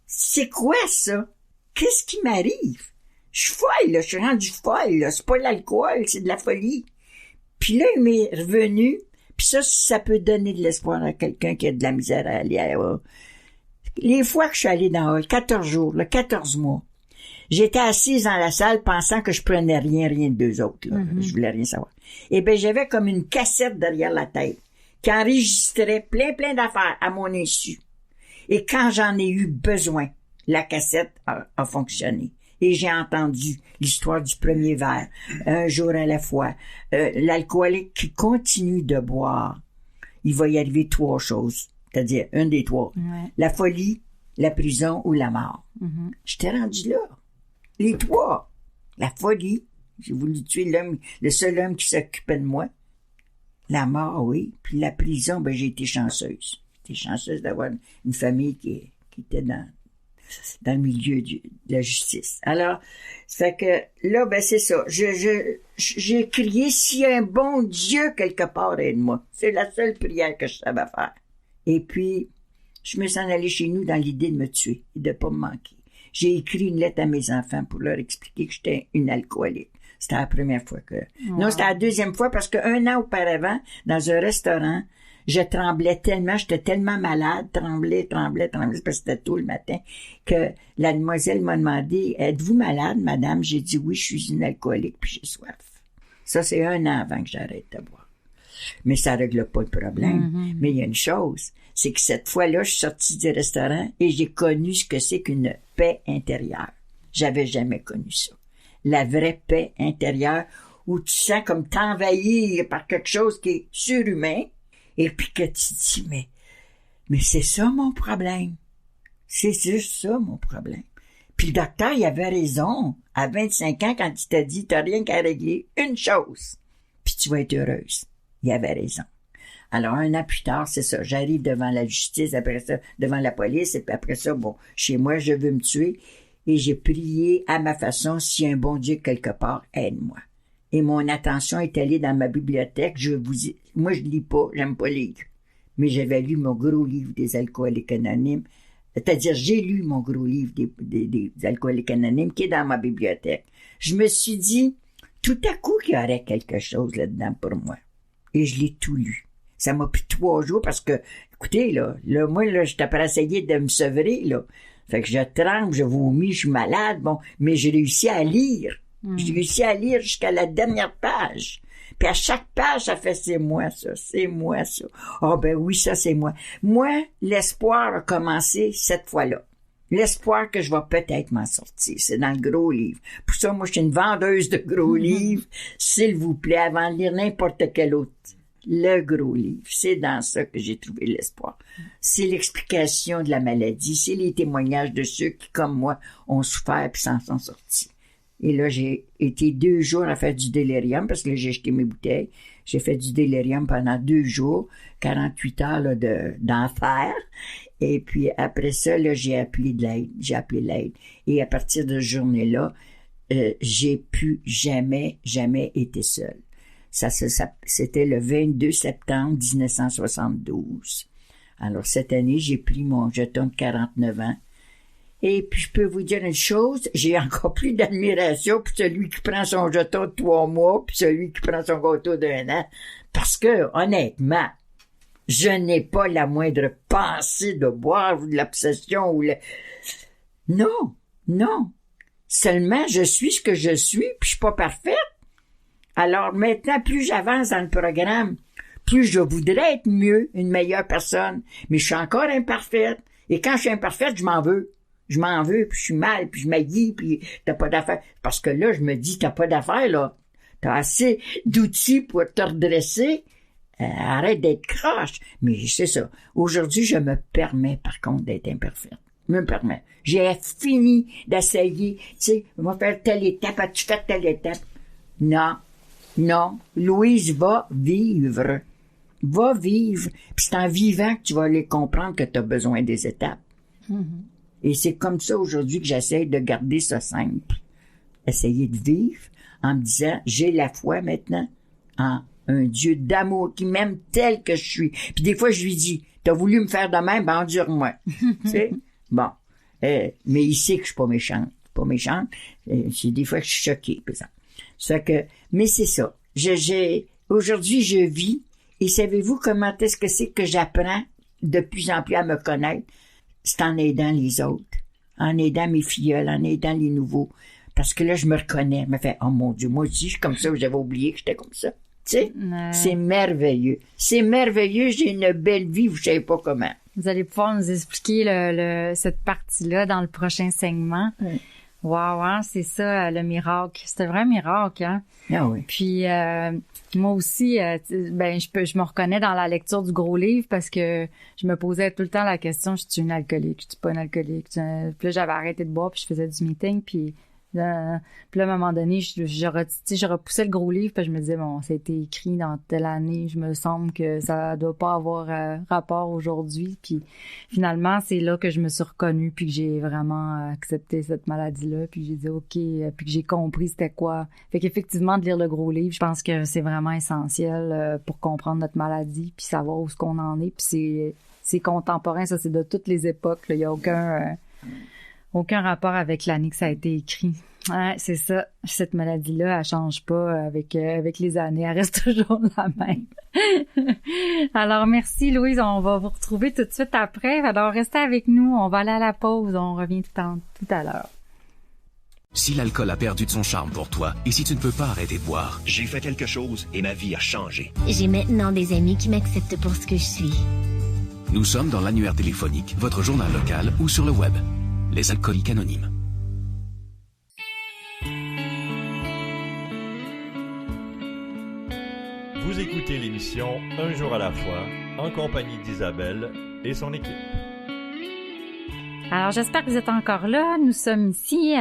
c'est quoi ça? Qu'est-ce qui m'arrive? Je suis folle, là, je suis rendue folle, là. C'est pas l'alcool, c'est de la folie. Puis là, il m'est revenu, puis ça peut donner de l'espoir à quelqu'un qui a de la misère à aller à... Les fois que je suis allée dans Hall, 14 jours, là, 14 mois, j'étais assise dans la salle pensant que je prenais rien de deux autres, là. Je voulais rien savoir. Eh bien, j'avais comme une cassette derrière la tête qui enregistrait plein d'affaires à mon insu. Et quand j'en ai eu besoin, la cassette a fonctionné. Et j'ai entendu l'histoire du premier verre, un jour à la fois. L'alcoolique qui continue de boire, il va y arriver 3 choses. C'est-à-dire, une des 3. Ouais. La folie, la prison ou la mort. J'étais rendu là. Les 3. La folie, j'ai voulu tuer le seul homme qui s'occupait de moi. La mort, oui. Puis la prison, ben j'ai été chanceuse. J'étais chanceuse d'avoir une famille qui était dans le milieu de la justice. Alors, ça fait que là, ben c'est ça. J'ai crié, s'il y a un bon Dieu quelque part, aide-moi. C'est la seule prière que je savais faire. Et puis, je me suis en allée chez nous dans l'idée de me tuer et de pas me manquer. J'ai écrit une lettre à mes enfants pour leur expliquer que j'étais une alcoolique. C'était la première fois que... Wow. Non, c'était la deuxième fois parce qu'un an auparavant, dans un restaurant, je tremblais tellement, j'étais tellement malade, tremblais, parce que c'était tôt le matin, que la demoiselle m'a demandé, êtes-vous malade, madame? J'ai dit oui, je suis une alcoolique puis j'ai soif. Ça, c'est 1 an avant que j'arrête de boire. Mais ça règle pas le problème. Mais il y a une chose, c'est que cette fois-là, je suis sortie du restaurant et j'ai connu ce que c'est qu'une paix intérieure. J'avais jamais connu ça. La vraie paix intérieure où tu sens comme t'envahir par quelque chose qui est surhumain et puis que tu te dis, mais c'est ça mon problème. C'est juste ça mon problème. Puis le docteur, il avait raison. À 25 ans, quand il t'a dit, t'as rien qu'à régler une chose, puis tu vas être heureuse. Il avait raison. Alors, 1 an plus tard, c'est ça. J'arrive devant la justice, après ça, devant la police, et puis après ça, bon, chez moi, je veux me tuer. Et j'ai prié à ma façon, si un bon Dieu quelque part, aide-moi. Et mon attention est allée dans ma bibliothèque. Moi, je lis pas, j'aime pas lire. Mais j'avais lu mon gros livre des alcooliques anonymes. C'est-à-dire, j'ai lu mon gros livre des alcooliques anonymes qui est dans ma bibliothèque. Je me suis dit, tout à coup, qu'il y aurait quelque chose là-dedans pour moi. Et je l'ai tout lu. Ça m'a pris 3 jours parce que, écoutez, moi, j'étais prêt à essayer de me sevrer, là. Fait que je tremble, je vomis, je suis malade, bon, mais j'ai réussi à lire. J'ai réussi à lire jusqu'à la dernière page. Puis à chaque page, ça fait, c'est moi ça. Ah ben oui, ça c'est moi. Moi, l'espoir a commencé cette fois-là. L'espoir que je vais peut-être m'en sortir. C'est dans le gros livre. Pour ça, moi, je suis une vendeuse de gros livres. S'il vous plaît, avant de lire n'importe quel autre. Le gros livre. C'est dans ça que j'ai trouvé l'espoir. C'est l'explication de la maladie. C'est les témoignages de ceux qui, comme moi, ont souffert puis s'en sont sortis. Et là, j'ai été 2 jours à faire du délirium parce que là, j'ai jeté mes bouteilles. J'ai fait du délirium pendant 2 jours, 48 heures là, d'enfer. Et puis après ça, là, j'ai appelé l'aide. Et à partir de ce journée-là, j'ai plus jamais été seule. C'était le 22 septembre 1972. Alors cette année, j'ai pris mon jeton de 49 ans. Et puis, je peux vous dire une chose, j'ai encore plus d'admiration pour celui qui prend son jeton de 3 mois, puis celui qui prend son gâteau d'1 an. Parce que, honnêtement, je n'ai pas la moindre pensée de boire ou de l'obsession ou Non, non. Seulement, je suis ce que je suis, puis je suis pas parfaite. Alors maintenant, plus j'avance dans le programme, plus je voudrais être mieux, une meilleure personne. Mais je suis encore imparfaite. Et quand je suis imparfaite, je m'en veux. Je m'en veux, puis je suis mal, puis je m'haïs, puis t'as pas d'affaires. Parce que là, je me dis, t'as pas d'affaires, là. T'as assez d'outils pour te redresser. Arrête d'être croche. Mais c'est ça. Aujourd'hui, je me permets, par contre, d'être imparfaite. Me permets. J'ai fini d'essayer. Tu sais, on va faire telle étape. As-tu fait telle étape? Non. Non. Louise va vivre. Va vivre. Puis c'est en vivant que tu vas aller comprendre que tu as besoin des étapes. Mm-hmm. Et c'est comme ça aujourd'hui que j'essaie de garder ça simple. Essayer de vivre en me disant, j'ai la foi maintenant en un Dieu d'amour qui m'aime tel que je suis. Puis des fois, je lui dis, t'as voulu me faire de même, ben endure-moi. Tu sais? Bon. Mais il sait que je suis pas méchante. Pas méchante. C'est des fois que je suis choquée, par exemple. Ça que, mais c'est ça. Aujourd'hui, je vis. Et savez-vous comment est-ce que c'est que j'apprends de plus en plus à me connaître? C'est en aidant les autres. En aidant mes filleuls, en aidant les nouveaux. Parce que là, je me reconnais. Je me fais, oh mon Dieu, moi aussi, je suis comme ça, j'avais oublié que j'étais comme ça. Tu sais? C'est merveilleux. C'est merveilleux, j'ai une belle vie, vous savez pas comment. Vous allez pouvoir nous expliquer cette partie-là dans le prochain segment. Oui. Wow, hein, c'est ça, le miracle. C'est un vrai miracle, hein? Ah oui. Puis, moi aussi, je me reconnais dans la lecture du gros livre parce que je me posais tout le temps la question, je suis une alcoolique, je suis pas une alcoolique. Puis là, j'avais arrêté de boire puis je faisais du meeting puis là, à un moment donné, je repoussais le gros livre puis je me disais, bon, ça a été écrit dans telle année, je me semble que ça doit pas avoir rapport aujourd'hui. Puis finalement, c'est là que je me suis reconnue puis que j'ai vraiment accepté cette maladie-là puis j'ai dit OK, puis que j'ai compris c'était quoi. Fait qu'effectivement, de lire le gros livre, je pense que c'est vraiment essentiel pour comprendre notre maladie puis savoir où est-ce qu'on en est. Puis c'est contemporain, ça c'est de toutes les époques. Il y a aucun rapport avec l'année que ça a été écrit. Ouais, c'est ça. Cette maladie-là, elle change pas avec les années. Elle reste toujours la même. Alors, merci, Louise. On va vous retrouver tout de suite après. Alors, restez avec nous. On va aller à la pause. On revient tout à l'heure. Si l'alcool a perdu de son charme pour toi et si tu ne peux pas arrêter de boire, j'ai fait quelque chose et ma vie a changé. J'ai maintenant des amis qui m'acceptent pour ce que je suis. Nous sommes dans l'annuaire téléphonique, votre journal local ou sur le web. Les alcooliques anonymes. Vous écoutez l'émission Un jour à la fois, en compagnie d'Isabelle et son équipe. Alors, j'espère que vous êtes encore là. Nous sommes ici,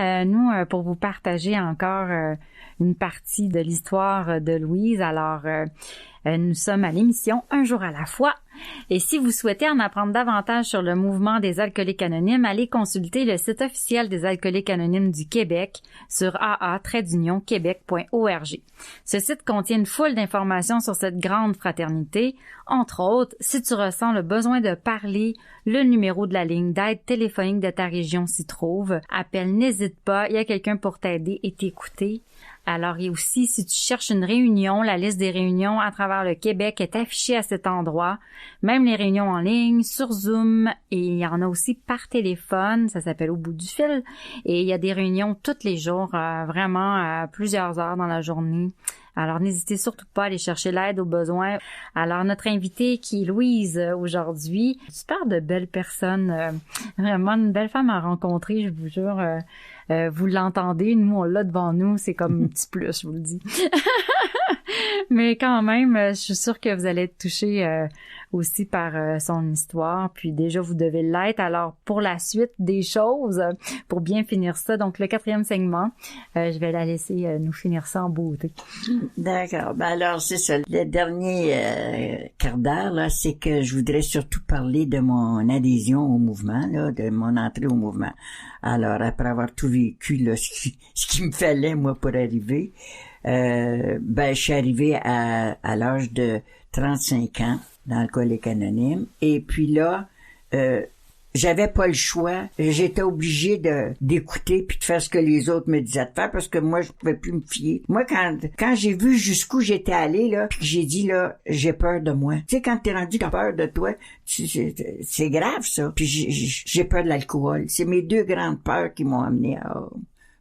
pour vous partager encore une partie de l'histoire de Louise. Alors, nous sommes à l'émission Un jour à la fois. Et si vous souhaitez en apprendre davantage sur le mouvement des alcooliques anonymes, allez consulter le site officiel des alcooliques anonymes du Québec sur aa-québec.org. Ce site contient une foule d'informations sur cette grande fraternité. Entre autres, si tu ressens le besoin de parler, le numéro de la ligne d'aide téléphonique de ta région s'y trouve. Appelle, n'hésite pas, il y a quelqu'un pour t'aider et t'écouter. Alors, et aussi, si tu cherches une réunion, la liste des réunions à travers le Québec est affichée à cet endroit. Même les réunions en ligne, sur Zoom, et il y en a aussi par téléphone, ça s'appelle Au bout du fil. Et il y a des réunions tous les jours, vraiment à plusieurs heures dans la journée. Alors, n'hésitez surtout pas à aller chercher l'aide aux besoins. Alors, notre invitée qui est Louise aujourd'hui, super de belle personne, vraiment une belle femme à rencontrer, je vous jure. Vous l'entendez, nous on l'a devant nous, c'est comme un petit plus, je vous le dis. Mais quand même, je suis sûre que vous allez être touchés aussi par son histoire, puis déjà vous devez l'être. Alors pour la suite des choses, pour bien finir ça, donc le 4e segment, je vais la laisser nous finir ça en beauté. D'accord. Ben alors c'est ça. Le dernier quart d'heure là, c'est que je voudrais surtout parler de mon adhésion au mouvement, là, de mon entrée au mouvement. Alors après avoir tout vécu là, ce qui me fallait moi pour arriver. Je suis arrivée à l'âge de 35 ans dans Alcooliques Anonymes. Et puis là, j'avais pas le choix. J'étais obligée d'écouter puis de faire ce que les autres me disaient de faire parce que moi, je pouvais plus me fier. Moi, quand j'ai vu jusqu'où j'étais allée, là, puis que j'ai dit, là, j'ai peur de moi. Tu sais, quand t'es rendu t'as peur de toi, c'est grave, ça. Puis j'ai peur de l'alcool. C'est mes 2 grandes peurs qui m'ont amené à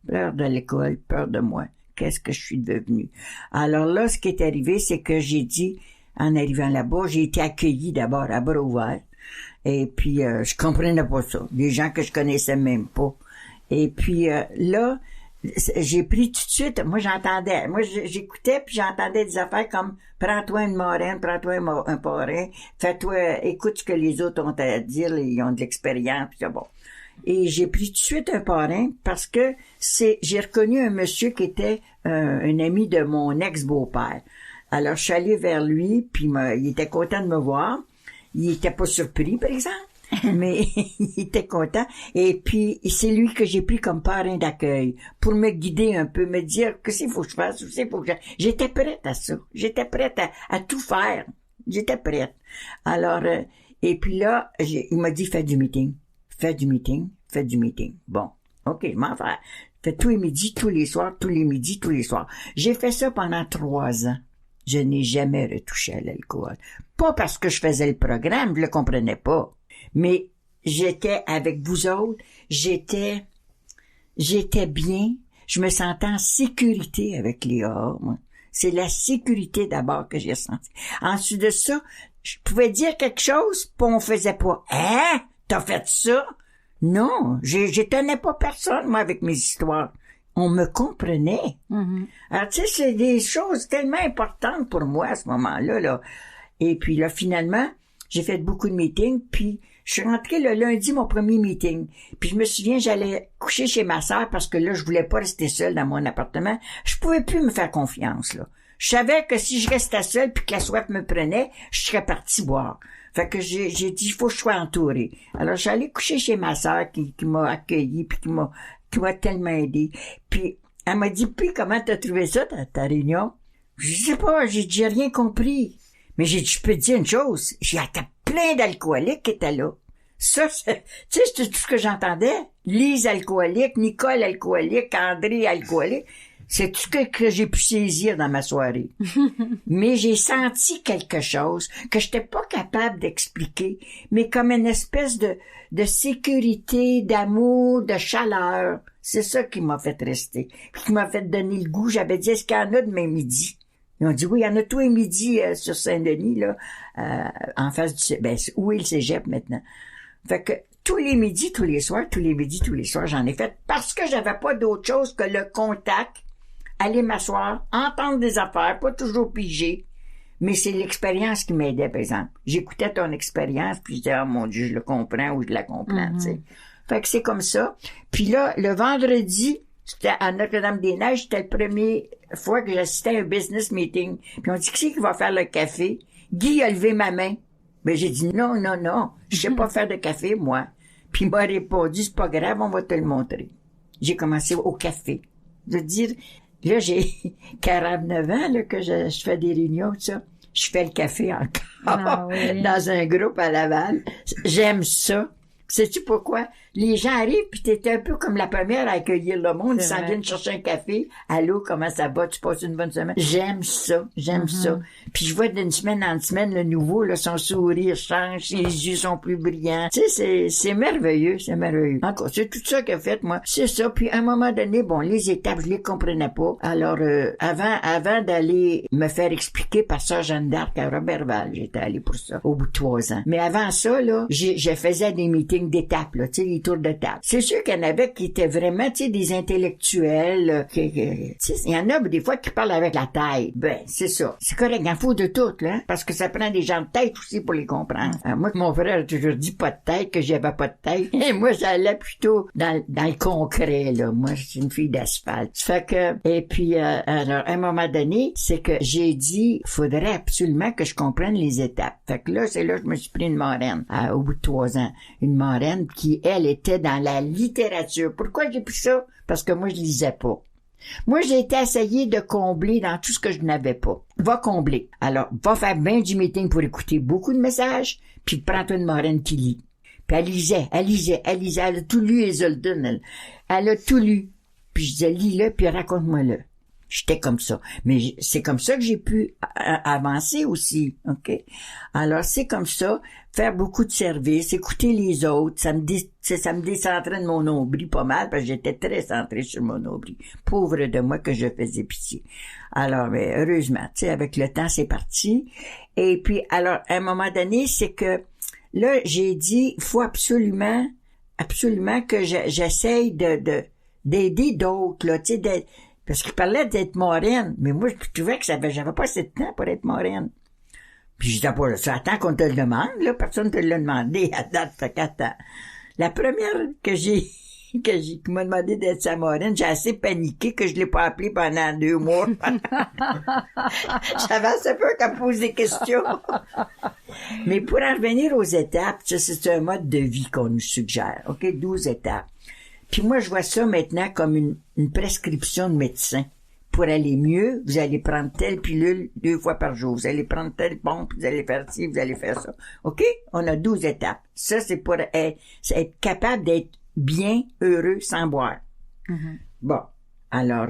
peur de l'alcool, peur de moi. Qu'est-ce que je suis devenue? Alors là, ce qui est arrivé, c'est que j'ai dit, en arrivant là-bas, j'ai été accueillie d'abord à bras ouverts. Et puis, je comprenais pas ça. Des gens que je connaissais même pas. Et puis, là, j'ai pris tout de suite, moi j'écoutais puis j'entendais des affaires comme prends-toi une marraine, prends-toi un parrain, fais-toi, écoute ce que les autres ont à dire, ils ont de l'expérience, puis c'est bon. Et j'ai pris tout de suite un parrain parce que j'ai reconnu un monsieur qui était un ami de mon ex-beau-père. Alors, je suis allée vers lui, puis il était content de me voir. Il était pas surpris, par exemple, mais il était content. Et puis, c'est lui que j'ai pris comme parrain d'accueil pour me guider un peu, me dire qu'est-ce qu'il faut que je fasse, J'étais prête à ça. J'étais prête à tout faire. J'étais prête. Alors, et puis là, il m'a dit, fais du meeting. Bon, OK, je m'en fais. Fait tous les midis, tous les soirs, tous les midis, tous les soirs. J'ai fait ça pendant 3 ans. Je n'ai jamais retouché à l'alcool. Pas parce que je faisais le programme, je le comprenais pas. Mais j'étais avec vous autres, j'étais bien, je me sentais en sécurité avec Léa, moi. C'est la sécurité d'abord que j'ai senti. Ensuite de ça, je pouvais dire quelque chose, puis on faisait pas. Hein? T'as fait ça? Non, j'étonnais pas personne, moi, avec mes histoires. On me comprenait. Mm-hmm. Alors, tu sais, c'est des choses tellement importantes pour moi à ce moment-là, là. Et puis là, finalement, j'ai fait beaucoup de meetings, puis je suis rentrée le lundi, mon premier meeting. Puis je me souviens, j'allais coucher chez ma sœur parce que là, je voulais pas rester seule dans mon appartement. Je pouvais plus me faire confiance, là. Je savais que si je restais seule puis que la soif me prenait, je serais partie boire. Fait que j'ai dit, il faut que je sois entourée. Alors, j'allais coucher chez ma sœur qui m'a accueillie puis qui m'a tellement aidée. Puis, elle m'a dit, puis comment t'as trouvé ça, ta réunion? Je sais pas, j'ai rien compris. Mais j'ai dit, je peux te dire une chose, j'ai plein d'alcooliques qui étaient là. Ça, tu sais, c'est tout ce que j'entendais. Lise alcoolique, Nicole alcoolique, André alcoolique. C'est tout ce que j'ai pu saisir dans ma soirée. Mais j'ai senti quelque chose que j'étais pas capable d'expliquer, mais comme une espèce de sécurité, d'amour, de chaleur. C'est ça qui m'a fait rester. Puis qui m'a fait donner le goût. J'avais dit, est-ce qu'il y en a demain midi? Ils ont dit, oui, il y en a tous les midis sur Saint-Denis, là, en face du... où est le cégep maintenant? Fait que tous les midis, tous les soirs, j'en ai fait parce que j'avais pas d'autre chose que le contact, aller m'asseoir, entendre des affaires, pas toujours piger, mais c'est l'expérience qui m'aidait, par exemple. J'écoutais ton expérience, puis je disais, oh mon Dieu, je le comprends ou je la comprends, tu sais. Fait que c'est comme ça. Puis là, le vendredi, c'était à Notre-Dame-des-Neiges, c'était la première fois que j'assistais à un business meeting. Puis on dit, qui c'est qui va faire le café? Guy a levé ma main. Ben, j'ai dit, non, je sais pas faire de café, moi. Puis il m'a répondu, c'est pas grave, on va te le montrer. J'ai commencé au café. Je veux dire, là, j'ai 49 ans, là, que je fais des réunions, tout ça. Je fais le café encore. Oui. Dans un groupe à Laval. J'aime ça. Sais-tu pourquoi? Les gens arrivent pis t'es un peu comme la première à accueillir le monde. Ils s'en viennent chercher un café. Allô, comment ça va? Tu passes une bonne semaine? J'aime ça. Puis je vois d'une semaine en semaine le nouveau, là, son sourire change, ses yeux sont plus brillants. Tu sais, c'est merveilleux, Encore, c'est tout ça qu'a fait, moi. C'est ça. Puis à un moment donné, bon, les étapes, je les comprenais pas. Alors, avant d'aller me faire expliquer par Sœur Jeanne d'Arc à Roberval, j'étais allée pour ça, au bout de 3 ans. Mais avant ça, là, je faisais des meetings d'étapes, là, tu sais, les tours de table. C'est sûr qu'il y en avait qui étaient vraiment, tu sais, des intellectuels, tu sais, il y en a des fois qui parlent avec la tête. Ben, c'est ça. C'est correct, il en faut de tout, là, parce que ça prend des gens de tête aussi pour les comprendre. Moi, mon frère a toujours dit pas de tête, que j'avais pas de tête. Et moi, j'allais plutôt dans le concret, là. Moi, je suis une fille d'asphalte. Ça fait que, et puis, alors, à un moment donné, c'est que j'ai dit, faudrait absolument que je comprenne les étapes. Fait que là, c'est là que je me suis pris une marraine, au bout de 3 ans. Une marraine qui, elle, était dans la littérature. Pourquoi j'ai pris ça? Parce que moi, je lisais pas. Moi, j'ai été essayer de combler dans tout ce que je n'avais pas. Va combler. Alors, va faire bien du meeting pour écouter beaucoup de messages, puis prends-toi une marraine qui lit. Puis elle lisait. Elle a tout lu, Isolde. Elle a tout lu. Puis je disais, lis-le, puis raconte-moi-le. J'étais comme ça. Mais c'est comme ça que j'ai pu avancer aussi, OK? Alors, c'est comme ça, faire beaucoup de services, écouter les autres, ça me décentrait de mon nombril pas mal, parce que j'étais très centrée sur mon nombril. Pauvre de moi que je faisais pitié. Alors, mais heureusement, tu sais, avec le temps, c'est parti. Et puis, alors, à un moment donné, c'est que, là, j'ai dit, il faut absolument que j'essaye d'aider d'autres, là, tu sais, parce qu'il parlait d'être moraine, mais moi, je trouvais que j'avais pas assez de temps pour être moraine. Puis je disais pas, ça attend qu'on te le demande, là, personne te l'a demandé à date, fait qu'attends. La première qui m'a demandé d'être sa moraine, j'ai assez paniqué que je l'ai pas appelée pendant 2 mois. J'avais assez peur qu'elle me pose des questions. Mais pour en revenir aux étapes, ça, c'est un mode de vie qu'on nous suggère, OK? 12 étapes. Puis moi, je vois ça maintenant comme une prescription de médecin. Pour aller mieux, vous allez prendre telle pilule 2 fois par jour. Vous allez prendre telle pompe, vous allez faire ci, vous allez faire ça. OK? On a 12 étapes. Ça, c'est pour être capable d'être bien heureux sans boire. Mm-hmm. Bon. Alors,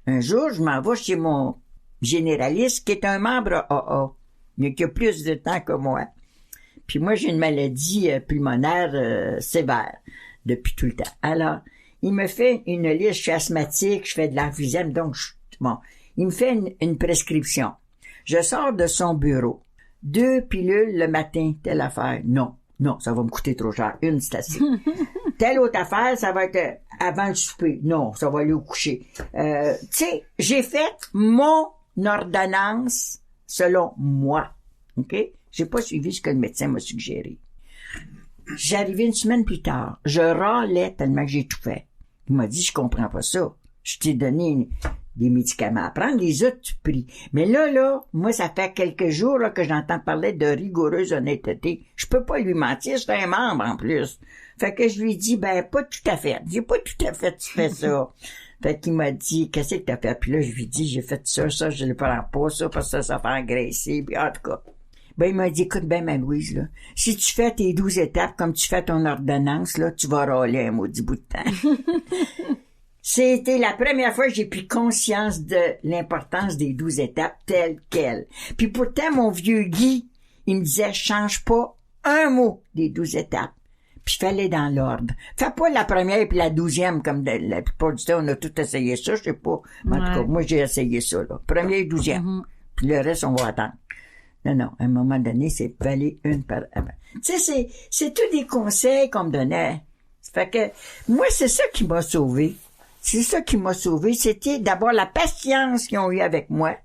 un jour, je m'en vais chez mon généraliste qui est un membre AA, mais qui a plus de temps que moi. Puis moi, j'ai une maladie pulmonaire sévère depuis tout le temps. Alors, il me fait une liste, je suis asthmatique, je fais de l'emphysème, donc il me fait une prescription. Je sors de son bureau. 2 pilules le matin, telle affaire. Non, ça va me coûter trop cher. Une, c'est assez. Telle autre affaire, ça va être avant le souper. Non, ça va aller au coucher. Tu sais, j'ai fait mon ordonnance selon moi. OK? J'ai pas suivi ce que le médecin m'a suggéré. J'arrivais une semaine plus tard. Je râlais tellement que j'ai tout fait. Il m'a dit, je comprends pas ça. Je t'ai donné des médicaments à prendre, les autres, tu pries. Mais là, moi, ça fait quelques jours là, que j'entends parler de rigoureuse honnêteté. Je peux pas lui mentir, c'est un membre en plus. Fait que je lui dis, pas tout à fait. J'ai pas tout à fait fait ça. Fait qu'il m'a dit, qu'est-ce que t'as fait? Puis là, je lui dis, j'ai fait ça, je le prends pas, ça, parce que ça fait engraisser, puis en tout cas. Il m'a dit, écoute bien, ma Louise, là, si tu fais tes 12 étapes comme tu fais ton ordonnance, là, tu vas râler un maudit bout de temps. C'était la première fois que j'ai pris conscience de l'importance des 12 étapes telles quelles. Puis pourtant, mon vieux Guy, il me disait, change pas un mot des 12 étapes. Puis fallait dans l'ordre. Fais pas la première puis la 12e, comme la plupart du temps, on a tout essayé ça, je sais pas. En tout cas, moi, j'ai essayé ça, là. Première et 12e. Mm-hmm. Puis le reste, on va attendre. Non, à un moment donné, c'est valer une par avant. Tu sais, c'est tous des conseils qu'on me donnait. Fait que, moi, c'est ça qui m'a sauvé. C'est ça qui m'a sauvé. C'était d'abord la patience qu'ils ont eu avec moi.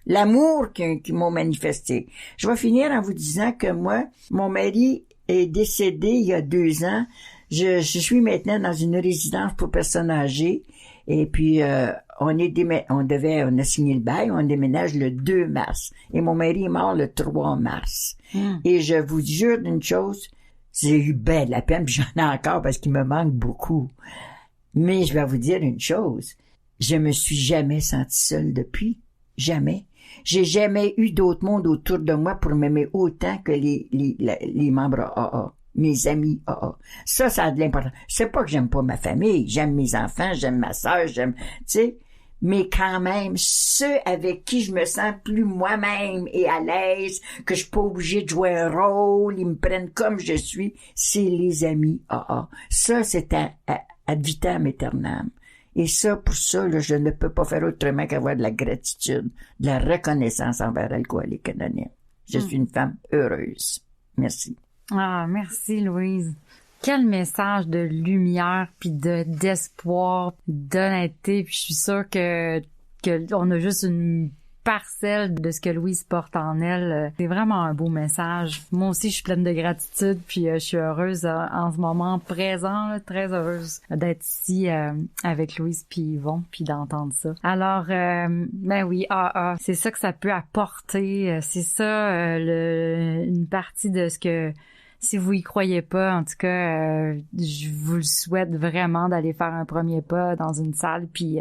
L'amour qu'ils m'ont manifesté. Je vais finir en vous disant que moi, mon mari est décédé il y a 2 ans. Je suis maintenant dans une résidence pour personnes âgées. Et puis, on a signé le bail, on déménage le 2 mars. Et mon mari est mort le 3 mars. Et je vous jure d'une chose, j'ai eu bien de la peine, puis j'en ai encore parce qu'il me manque beaucoup. Mais je vais vous dire une chose, je me suis jamais sentie seule depuis. Jamais. J'ai jamais eu d'autre monde autour de moi pour m'aimer autant que les membres AA. Mes amis Ça a de l'importance. C'est pas que j'aime pas ma famille, j'aime mes enfants, j'aime ma sœur, tu sais, mais quand même, ceux avec qui je me sens plus moi-même et à l'aise, que je suis pas obligée de jouer un rôle, ils me prennent comme je suis, c'est les amis AA. Ça, c'est ad vitam aeternam. Et ça, pour ça, là, je ne peux pas faire autrement qu'avoir de la gratitude, de la reconnaissance envers Alcooliques Anonymes. Je suis une femme heureuse. Merci. Ah, merci Louise. Quel message de lumière puis d'espoir, d'honnêteté, puis je suis sûre que on a juste une parcelle de ce que Louise porte en elle. C'est vraiment un beau message. Moi aussi, je suis pleine de gratitude, puis je suis heureuse en ce moment présent, là, très heureuse d'être ici avec Louise puis Yvon, puis d'entendre ça. Alors, oui, c'est ça que ça peut apporter. C'est ça, une partie de ce que... Si vous y croyez pas, en tout cas, je vous le souhaite vraiment d'aller faire un premier pas dans une salle puis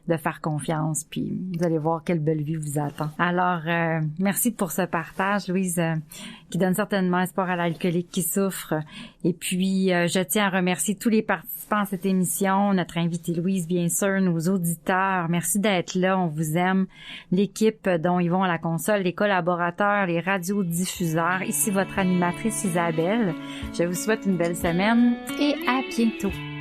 de faire confiance, puis vous allez voir quelle belle vie vous attend. Alors, merci pour ce partage, Louise, qui donne certainement espoir à l'alcoolique qui souffre. Et puis, je tiens à remercier tous les participants à cette émission, notre invitée Louise, bien sûr, nos auditeurs. Merci d'être là, on vous aime. L'équipe dont ils vont à la console, les collaborateurs, les radiodiffuseurs. Ici votre animatrice Isabelle. Je vous souhaite une belle semaine et à bientôt.